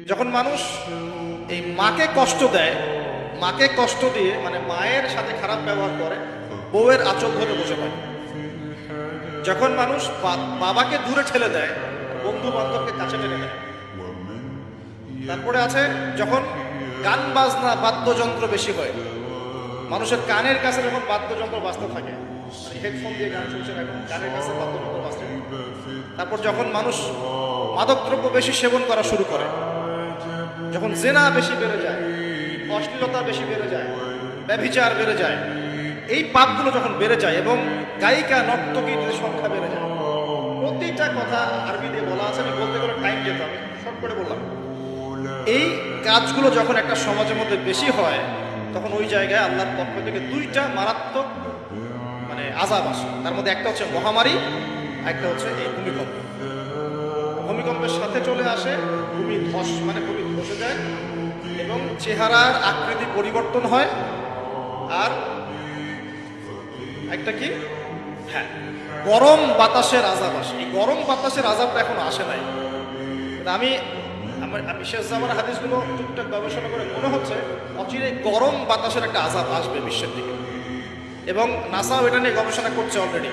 যখন মানুষ এই মাকে কষ্ট দেয়, মাকে কষ্ট দিয়ে মানে মায়ের সাথে খারাপ ব্যবহার করে, বউয়ের আঁচল ধরে বসে থাকে। যখন মানুষ বাবাকে দূরে ঠেলে দেয়, বন্ধু বান্ধবকে কাছে টেনে দেয়। তারপরে আছে যখন গান বাজনা বাদ্যযন্ত্র বেশি হয়, মানুষের কানের কাছে যখন বাদ্যযন্ত্র বাজতে থাকে, হেডফোন দিয়ে গান শুনছেন, এখন কানের কাছে বাদ্যযন্ত্র বাজছে। তারপর যখন মানুষ মাদকদ্রব্য বেশি সেবন করা শুরু করে, যখন জেনা বেশি বেড়ে যায়, অশ্লীলতা বেশি বেড়ে যায়, ব্যভিচার বেড়ে যায়, এই পাপগুলো যখন বেড়ে যায় এবং গায়িকা নর্তকীদের সংখ্যা বেড়ে যায়। প্রতিটা কথা আরবি দিয়ে বলা আছে, আমি বলতে গেলে টাইম যেত, আমি শর্ট করে বললাম। এই কাজগুলো যখন একটা সমাজের মধ্যে বেশি হয়, তখন ওই জায়গায় আল্লাহর পক্ষ থেকে দুইটা মারাত্মক মানে আযাব আসে। তার মধ্যে একটা হচ্ছে মহামারী, একটা হচ্ছে এই ভূমিকম্প। ভূমিকম্পের সাথে চলে আসে ভূমি ধস, মানে ভূমি ধসে যায় এবং চেহারার আকৃতি পরিবর্তন হয়। আর একটা কি, হ্যাঁ, গরম বাতাসের আযাব আসে। এই গরম বাতাসের আযাবটা এখন আসে নাই। আমি শেষ জামানার হাদিসগুলো টুকটাক গবেষণা করে মনে হচ্ছে অচিরে গরম বাতাসের একটা আযাব আসবে বিশ্বের দিকে, এবং নাসাও এটা নিয়ে গবেষণা করছে অলরেডি।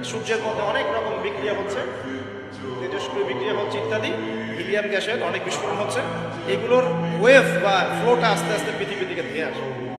সূর্যের মধ্যে অনেক রকম বিক্রিয়া হচ্ছে, তেজস্ক্রিয় বিক্রিয়া হচ্ছে ইত্যাদি, হিলিয়াম গ্যাসের অনেক বিস্ফোরণ হচ্ছে। এগুলোর ওয়েভ বা ফ্লোটা আস্তে আস্তে পৃথিবীর দিকে ধেয়ে আসে।